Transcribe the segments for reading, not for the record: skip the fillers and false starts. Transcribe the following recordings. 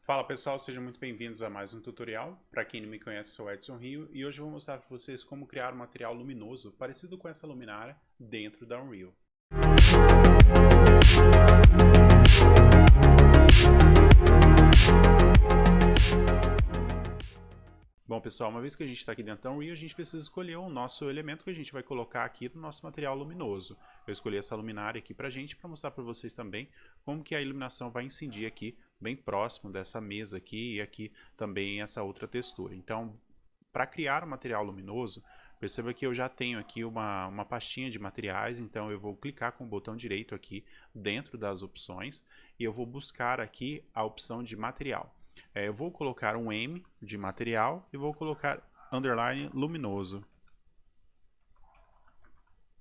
Fala pessoal, sejam muito bem-vindos a mais um tutorial. Para quem não me conhece, sou Edson Rio e hoje eu vou mostrar para vocês como criar um material luminoso parecido com essa luminária dentro da Unreal. Bom pessoal, uma vez que a gente está aqui dentro da Unreal, a gente precisa escolher o nosso elemento que a gente vai colocar aqui no nosso material luminoso. Eu escolhi essa luminária aqui para mostrar para vocês também como que a iluminação vai incidir aqui bem próximo dessa mesa aqui e aqui também essa outra textura. Então, para criar um material luminoso, perceba que eu já tenho aqui uma pastinha de materiais, então eu vou clicar com o botão direito aqui dentro das opções e eu vou buscar aqui a opção de material. Eu vou colocar um M de material e vou colocar underline luminoso,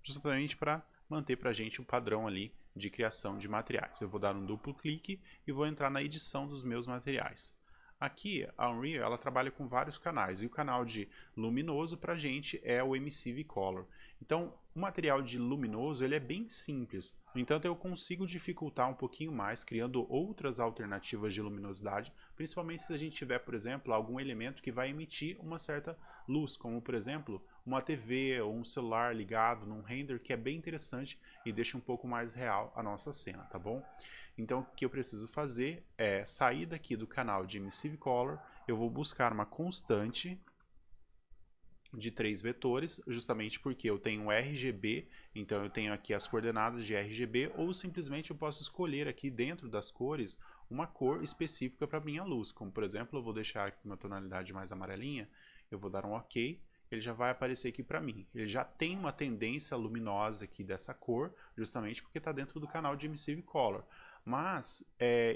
justamente para manter para a gente o padrão ali de criação de materiais. Eu vou dar um duplo clique e vou entrar na edição dos meus materiais. Aqui a Unreal ela trabalha com vários canais e o canal de luminoso para a gente é o Emissive Color. Então o material de luminoso ele é bem simples, no entanto eu consigo dificultar um pouquinho mais criando outras alternativas de luminosidade, principalmente se a gente tiver, por exemplo, algum elemento que vai emitir uma certa luz, como por exemplo uma TV ou um celular ligado num render que é bem interessante e deixa um pouco mais real a nossa cena, tá bom? Então o que eu preciso fazer é sair daqui do canal de Emissive Color, eu vou buscar uma constante de 3 vetores, justamente porque eu tenho RGB, então eu tenho aqui as coordenadas de RGB, ou simplesmente eu posso escolher aqui dentro das cores uma cor específica para minha luz, como por exemplo eu vou deixar aqui uma tonalidade mais amarelinha, eu vou dar um OK, ele já vai aparecer aqui para mim. Ele já tem uma tendência luminosa aqui dessa cor, justamente porque está dentro do canal de Emissive Color. Mas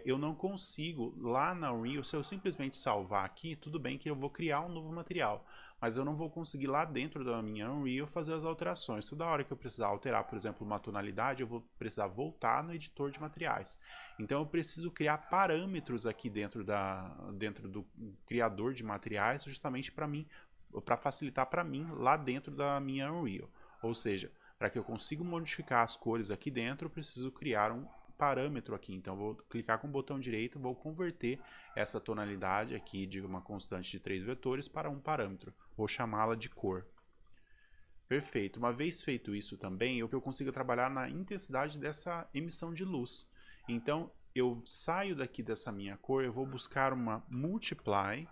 eu não consigo, lá na Unreal, se eu simplesmente salvar aqui, tudo bem que eu vou criar um novo material. Mas eu não vou conseguir lá dentro da minha Unreal fazer as alterações. Toda hora que eu precisar alterar, por exemplo, uma tonalidade, eu vou precisar voltar no editor de materiais. Então eu preciso criar parâmetros aqui dentro do criador de materiais, justamente para facilitar para mim lá dentro da minha Unreal. Ou seja, para que eu consiga modificar as cores aqui dentro, eu preciso criar um parâmetro aqui. Então, eu vou clicar com o botão direito, vou converter essa tonalidade aqui de uma constante de 3 vetores para um parâmetro. Vou chamá-la de cor. Perfeito. Uma vez feito isso também, eu consigo trabalhar na intensidade dessa emissão de luz. Então, eu saio daqui dessa minha cor, eu vou buscar uma multiply.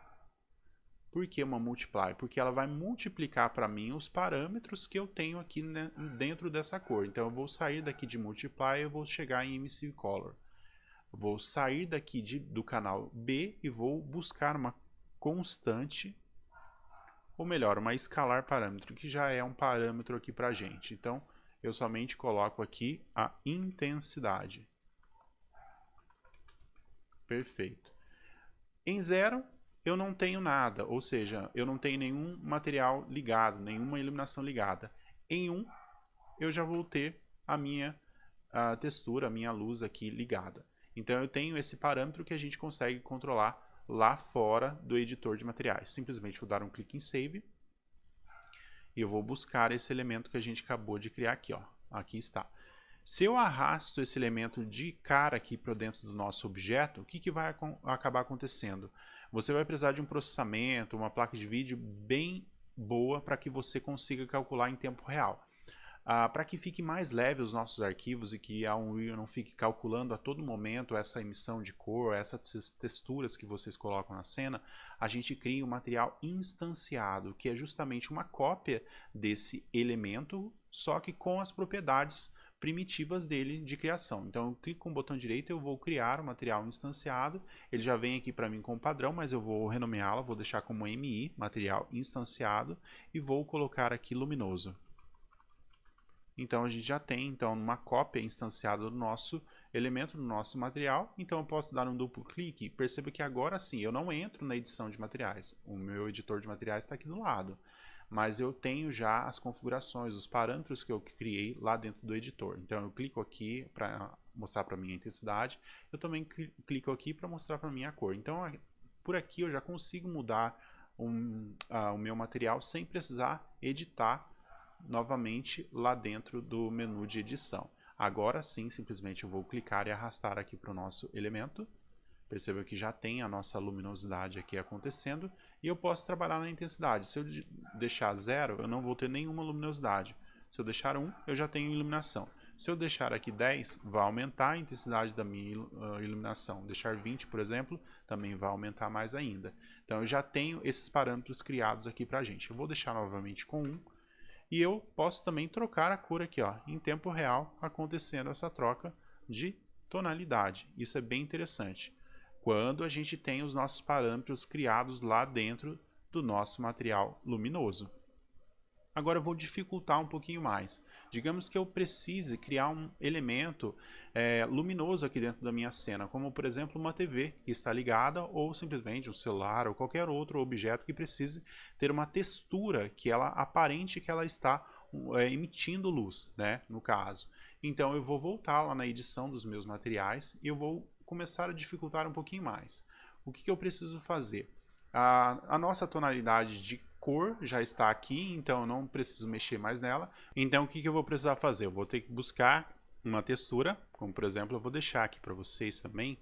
Por que uma multiply? Porque ela vai multiplicar para mim os parâmetros que eu tenho aqui dentro dessa cor. Então eu vou sair daqui de multiply e eu vou chegar em Emissive Color. Vou sair daqui do canal B e vou buscar uma constante, ou melhor, uma escalar parâmetro, que já é um parâmetro aqui para a gente. Então eu somente coloco aqui a intensidade. Perfeito. Em 0, eu não tenho nada, ou seja, eu não tenho nenhum material ligado, nenhuma iluminação ligada. Em 1, eu já vou ter a minha textura, a minha luz aqui ligada. Então eu tenho esse parâmetro que a gente consegue controlar lá fora do editor de materiais. Simplesmente vou dar um clique em Save e eu vou buscar esse elemento que a gente acabou de criar aqui, ó. Aqui está. Se eu arrasto esse elemento de cara aqui para dentro do nosso objeto, o que vai acabar acontecendo? Você vai precisar de um processamento, uma placa de vídeo bem boa para que você consiga calcular em tempo real. Para que fique mais leve os nossos arquivos e que a Unreal não fique calculando a todo momento essa emissão de cor, essas texturas que vocês colocam na cena, a gente cria um material instanciado, que é justamente uma cópia desse elemento, só que com as propriedades primitivas dele de criação. Então eu clico com o botão direito e eu vou criar o material instanciado. Ele já vem aqui para mim com o padrão, mas eu vou renomeá-lo, vou deixar como MI, material instanciado, e vou colocar aqui luminoso. Então a gente já tem uma cópia instanciada do nosso elemento, do nosso material. Então eu posso dar um duplo clique. Perceba que agora sim, eu não entro na edição de materiais. O meu editor de materiais está aqui do lado. Mas eu tenho já as configurações, os parâmetros que eu criei lá dentro do editor. Então eu clico aqui para mostrar para mim a intensidade. Eu também clico aqui para mostrar para mim a cor. Então por aqui eu já consigo mudar o meu material sem precisar editar novamente lá dentro do menu de edição. Agora sim, simplesmente eu vou clicar e arrastar aqui para o nosso elemento, Perceba que já tem a nossa luminosidade aqui acontecendo e eu posso trabalhar na intensidade. Se eu deixar 0, eu não vou ter nenhuma luminosidade. Se eu deixar 1, eu já tenho iluminação. Se eu deixar aqui 10, vai aumentar a intensidade da minha iluminação. Deixar 20, por exemplo, também vai aumentar mais ainda. Então eu já tenho esses parâmetros criados aqui para a gente. Eu vou deixar novamente com 1 e eu posso também trocar a cor aqui, ó, em tempo real, acontecendo essa troca de tonalidade. Isso é bem interessante. Quando a gente tem os nossos parâmetros criados lá dentro do nosso material luminoso. Agora eu vou dificultar um pouquinho mais. Digamos que eu precise criar um elemento luminoso aqui dentro da minha cena, como por exemplo uma TV que está ligada, ou simplesmente um celular, ou qualquer outro objeto que precise ter uma textura que ela aparente que ela está emitindo luz, né, no caso. Então eu vou voltar lá na edição dos meus materiais e eu vou começar a dificultar um pouquinho mais. O que eu preciso fazer? A nossa tonalidade de cor já está aqui, então eu não preciso mexer mais nela. Então o que eu vou precisar fazer? Eu vou ter que buscar uma textura, como por exemplo, eu vou deixar aqui para vocês também.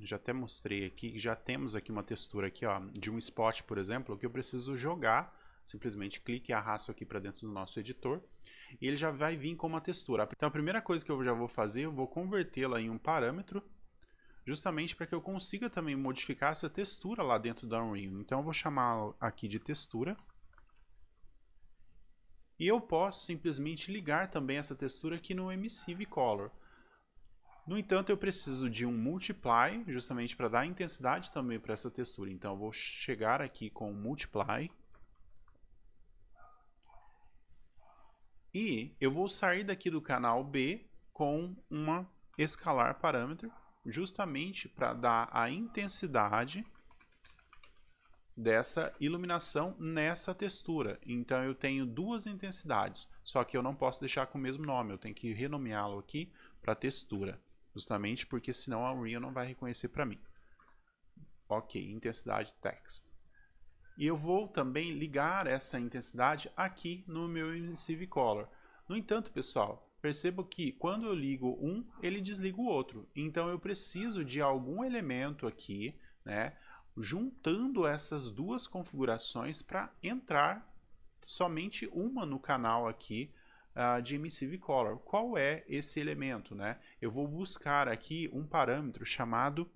Já até mostrei aqui, já temos aqui uma textura aqui, ó, de um spot, por exemplo, que eu preciso jogar. Simplesmente clique e arrasto aqui para dentro do nosso editor e ele já vai vir com uma textura. Então a primeira coisa que eu já vou fazer, eu vou convertê-la em um parâmetro, justamente para que eu consiga também modificar essa textura lá dentro da Unreal. Então eu vou chamar aqui de textura. E eu posso simplesmente ligar também essa textura aqui no Emissive Color. No entanto, eu preciso de um Multiply, justamente para dar intensidade também para essa textura. Então eu vou chegar aqui com o Multiply. E eu vou sair daqui do canal B com uma escalar parâmetro, justamente para dar a intensidade dessa iluminação nessa textura. Então eu tenho duas intensidades, só que eu não posso deixar com o mesmo nome, eu tenho que renomeá-lo aqui para textura, justamente porque senão a Unreal não vai reconhecer para mim. Ok, intensidade text. E eu vou também ligar essa intensidade aqui no meu Emissive Color. No entanto, pessoal, percebo que quando eu ligo um, ele desliga o outro. Então eu preciso de algum elemento aqui, né, juntando essas duas configurações para entrar somente uma no canal aqui de Emissive Color. Qual é esse elemento, né? Eu vou buscar aqui um parâmetro chamado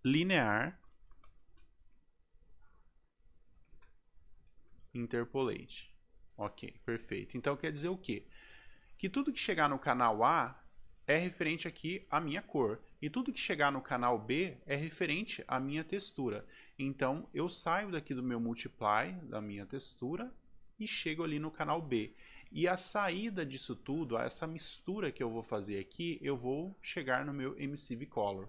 Linear Interpolate. Ok, perfeito. Então quer dizer o quê? Que tudo que chegar no canal A é referente aqui à minha cor. E tudo que chegar no canal B é referente à minha textura. Então eu saio daqui do meu Multiply, da minha textura, e chego ali no canal B. E a saída disso tudo, essa mistura que eu vou fazer aqui, eu vou chegar no meu Emissive Color.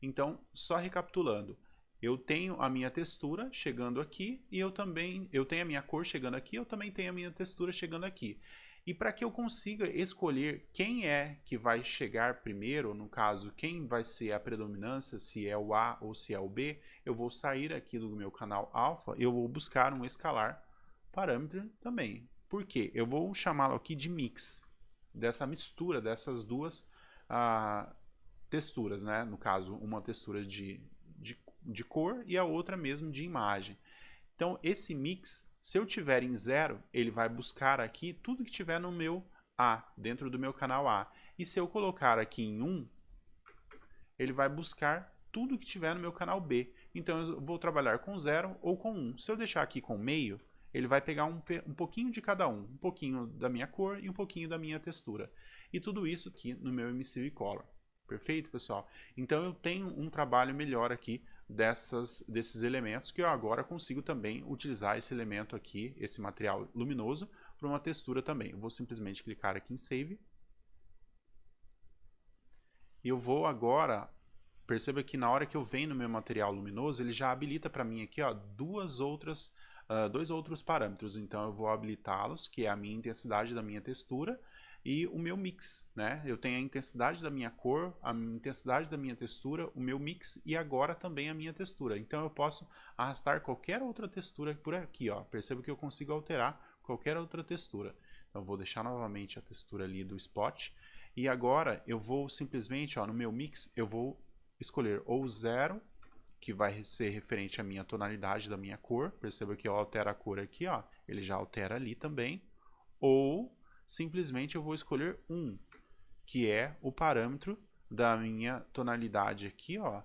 Então, só recapitulando. Eu tenho a minha textura chegando aqui e eu tenho a minha cor chegando aqui, eu também tenho a minha textura chegando aqui. E para que eu consiga escolher quem é que vai chegar primeiro, no caso, quem vai ser a predominância, se é o A ou se é o B, eu vou sair aqui do meu canal alfa e eu vou buscar um escalar parâmetro também. Por quê? Eu vou chamá-lo aqui de mix, dessa mistura dessas duas texturas, né? No caso, uma textura de cor e a outra mesmo de imagem. Então esse mix, se eu tiver em 0, ele vai buscar aqui tudo que tiver no meu A, dentro do meu canal A. E se eu colocar aqui em 1, ele vai buscar tudo que tiver no meu canal B. Então eu vou trabalhar com 0 ou com 1. Se eu deixar aqui com meio, ele vai pegar um pouquinho de cada um pouquinho da minha cor e um pouquinho da minha textura. E tudo isso aqui no meu Emissive Color. Perfeito, pessoal? Então eu tenho um trabalho melhor aqui desses elementos, que eu agora consigo também utilizar esse elemento aqui, esse material luminoso, para uma textura também. Eu vou simplesmente clicar aqui em Save. E eu vou agora, perceba que na hora que eu venho no meu material luminoso, ele já habilita para mim aqui, ó, dois outros parâmetros. Então eu vou habilitá-los, que é a minha intensidade da minha textura, e o meu mix, né? Eu tenho a intensidade da minha cor, a intensidade da minha textura, o meu mix e agora também a minha textura. Então eu posso arrastar qualquer outra textura por aqui, ó. Perceba que eu consigo alterar qualquer outra textura. Então eu vou deixar novamente a textura ali do spot e agora eu vou simplesmente, ó, no meu mix, eu vou escolher ou 0, que vai ser referente à minha tonalidade da minha cor. Perceba que eu altero a cor aqui, ó, ele já altera ali também. Ou simplesmente eu vou escolher 1, que é o parâmetro da minha tonalidade aqui, ó,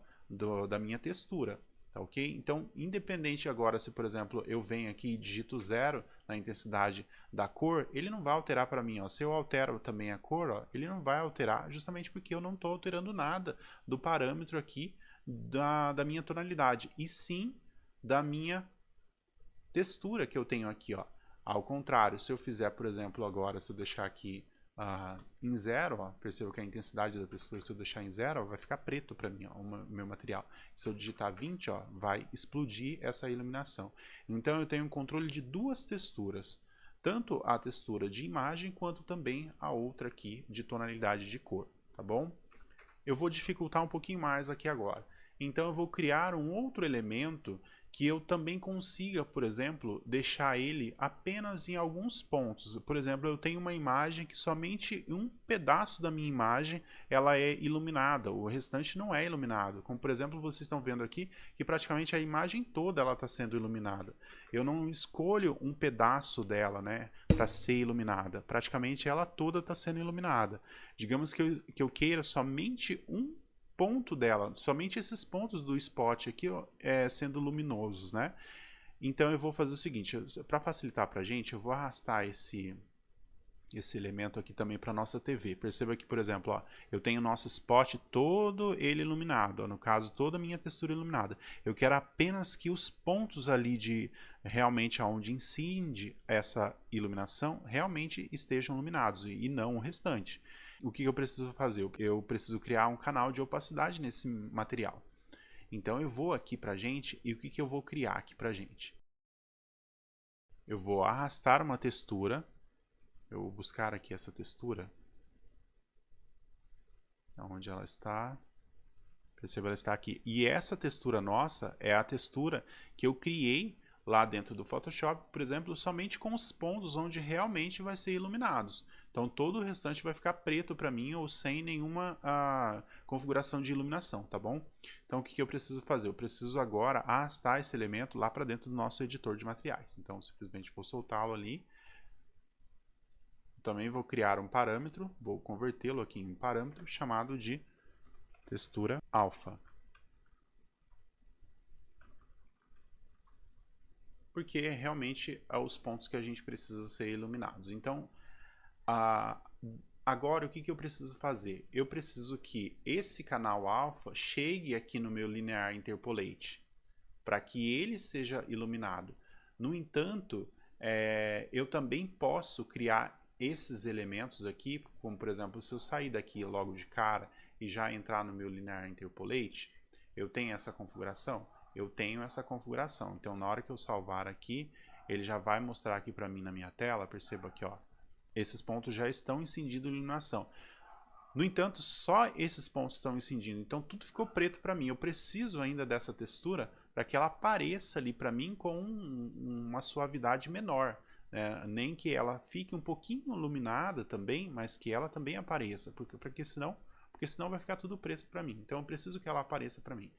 da minha textura. Tá ok? Então, independente agora se, por exemplo, eu venho aqui e digito 0 na intensidade da cor, ele não vai alterar para mim. Ó. Se eu altero também a cor, ó, ele não vai alterar justamente porque eu não estou alterando nada do parâmetro aqui da minha tonalidade, e sim da minha textura que eu tenho aqui. Ó. Ao contrário, se eu fizer, por exemplo, agora, se eu deixar aqui em 0, ó, perceba que a intensidade da textura, se eu deixar em 0, ó, vai ficar preto para mim, ó, o meu material. Se eu digitar 20, ó, vai explodir essa iluminação. Então eu tenho um controle de duas texturas, tanto a textura de imagem quanto também a outra aqui de tonalidade de cor, tá bom? Eu vou dificultar um pouquinho mais aqui agora. Então eu vou criar um outro elemento que eu também consiga, por exemplo, deixar ele apenas em alguns pontos. Por exemplo, eu tenho uma imagem que somente um pedaço da minha imagem ela é iluminada, o restante não é iluminado. Como, por exemplo, vocês estão vendo aqui que praticamente a imagem toda ela está sendo iluminada. Eu não escolho um pedaço dela, né, para ser iluminada. Praticamente ela toda está sendo iluminada. Digamos que eu queira somente um ponto dela, somente esses pontos do spot aqui ó, sendo luminosos, né? Então eu vou fazer o seguinte, para facilitar para a gente, eu vou arrastar esse elemento aqui também para nossa TV. Perceba que, por exemplo, ó, eu tenho o nosso spot todo ele iluminado, ó, no caso toda a minha textura iluminada. Eu quero apenas que os pontos ali de realmente aonde incide essa iluminação realmente estejam iluminados e não o restante. O que eu preciso fazer? Eu preciso criar um canal de opacidade nesse material. Então eu vou aqui pra gente e o que eu vou criar aqui pra gente? Eu vou arrastar uma textura. Eu vou buscar aqui essa textura. Onde ela está? Perceba, ela está aqui. E essa textura nossa é a textura que eu criei lá dentro do Photoshop, por exemplo, somente com os pontos onde realmente vai ser iluminados. Então todo o restante vai ficar preto para mim ou sem nenhuma configuração de iluminação, tá bom? Então o que eu preciso fazer? Eu preciso agora arrastar esse elemento lá para dentro do nosso editor de materiais. Então simplesmente vou soltá-lo ali. Também vou criar um parâmetro, vou convertê-lo aqui em um parâmetro chamado de textura alfa. Porque realmente é os pontos que a gente precisa ser iluminados. Então, agora o que eu preciso fazer? Eu preciso que esse canal alfa chegue aqui no meu Linear Interpolate, para que ele seja iluminado. No entanto, eu também posso criar esses elementos aqui, como por exemplo, se eu sair daqui logo de cara e já entrar no meu Linear Interpolate, eu tenho essa configuração? Eu tenho essa configuração. Então, na hora que eu salvar aqui, ele já vai mostrar aqui para mim na minha tela, perceba aqui, ó, esses pontos já estão incidindo iluminação. No entanto, só esses pontos estão incidindo, então tudo ficou preto para mim. Eu preciso ainda dessa textura para que ela apareça ali para mim com uma suavidade menor. Nem que ela fique um pouquinho iluminada também, mas que ela também apareça, porque senão vai ficar tudo preto para mim. Então eu preciso que ela apareça para mim.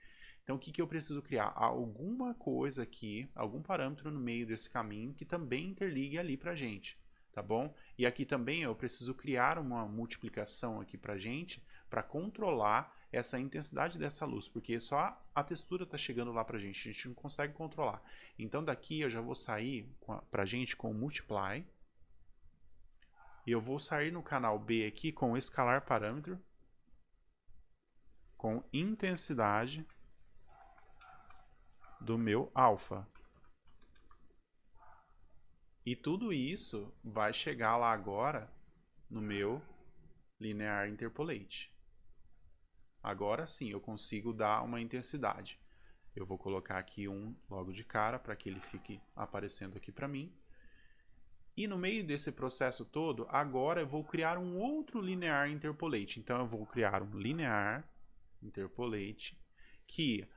Então o que eu preciso criar? Alguma coisa aqui, algum parâmetro no meio desse caminho que também interligue ali para a gente. Tá bom? E aqui também eu preciso criar uma multiplicação aqui pra gente, para controlar essa intensidade dessa luz, porque só a textura está chegando lá pra gente, a gente não consegue controlar. Então daqui eu já vou sair pra gente com Multiply, e eu vou sair no canal B aqui com Escalar Parâmetro, com intensidade do meu alfa. E tudo isso vai chegar lá agora no meu Linear Interpolate. Agora sim eu consigo dar uma intensidade. Eu vou colocar aqui um logo de cara para que ele fique aparecendo aqui para mim. E no meio desse processo todo, agora eu vou criar um outro Linear Interpolate. Então eu vou criar um Linear Interpolate que,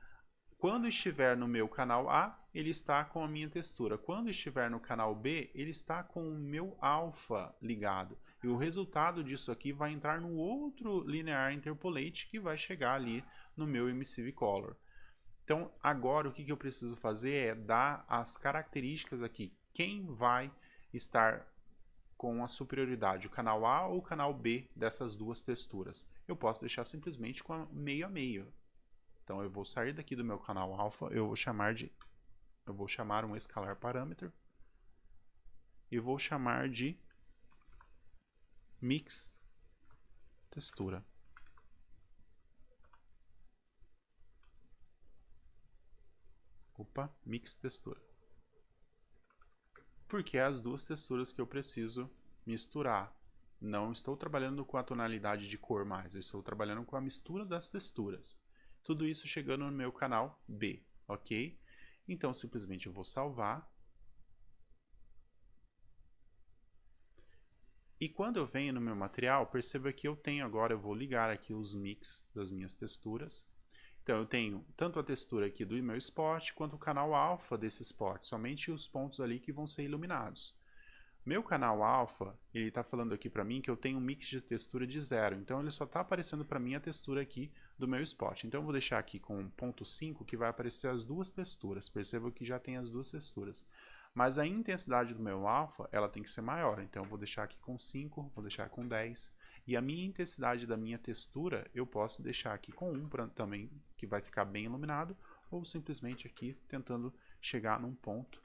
quando estiver no meu canal A, ele está com a minha textura. Quando estiver no canal B, ele está com o meu alfa ligado. E o resultado disso aqui vai entrar no outro Linear Interpolate que vai chegar ali no meu Emissive Color. Então, agora o que eu preciso fazer é dar as características aqui. Quem vai estar com a superioridade, o canal A ou o canal B dessas duas texturas? Eu posso deixar simplesmente com a meio a meio. Então, eu vou sair daqui do meu canal alfa, eu vou chamar um escalar parâmetro e vou chamar de mix textura. Mix textura. Porque é as duas texturas que eu preciso misturar. Não estou trabalhando com a tonalidade de cor mais, eu estou trabalhando com a mistura das texturas. Tudo isso chegando no meu canal B, ok? Então, simplesmente eu vou salvar. E quando eu venho no meu material, perceba que eu tenho agora, eu vou ligar aqui os mix das minhas texturas. Então, eu tenho tanto a textura aqui do meu spot, quanto o canal alfa desse spot, somente os pontos ali que vão ser iluminados. Meu canal alfa, ele está falando aqui para mim que eu tenho um mix de textura de 0, então ele só está aparecendo para mim a textura aqui do meu spot. Então eu vou deixar aqui com 0.5 que vai aparecer as duas texturas, perceba que já tem as duas texturas. Mas a intensidade do meu alfa, ela tem que ser maior, então eu vou deixar aqui com 5, vou deixar com 10. E a minha intensidade da minha textura, eu posso deixar aqui com 1 também, que vai ficar bem iluminado, ou simplesmente aqui tentando chegar num ponto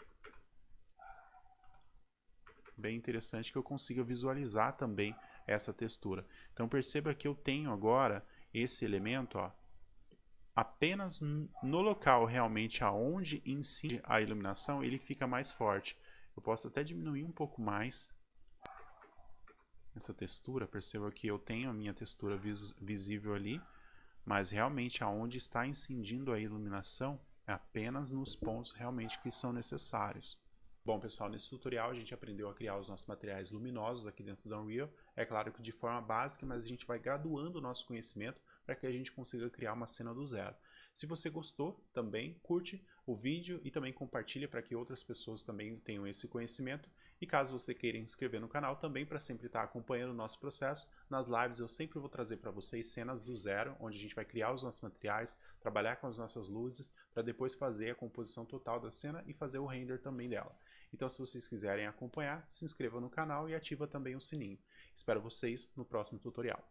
bem interessante que eu consiga visualizar também essa textura. Então perceba que eu tenho agora esse elemento, ó, apenas no local realmente aonde incide a iluminação, ele fica mais forte. Eu posso até diminuir um pouco mais essa textura, perceba que eu tenho a minha textura visível ali, mas realmente aonde está incidindo a iluminação é apenas nos pontos realmente que são necessários. Bom, pessoal, nesse tutorial a gente aprendeu a criar os nossos materiais luminosos aqui dentro da Unreal. É claro que de forma básica, mas a gente vai graduando o nosso conhecimento para que a gente consiga criar uma cena do zero. Se você gostou, também curte o vídeo e também compartilha para que outras pessoas também tenham esse conhecimento. E caso você queira inscrever no canal também para sempre estar acompanhando o nosso processo, nas lives eu sempre vou trazer para vocês cenas do zero, onde a gente vai criar os nossos materiais, trabalhar com as nossas luzes, para depois fazer a composição total da cena e fazer o render também dela. Então, se vocês quiserem acompanhar, se inscreva no canal e ativa também o sininho. Espero vocês no próximo tutorial.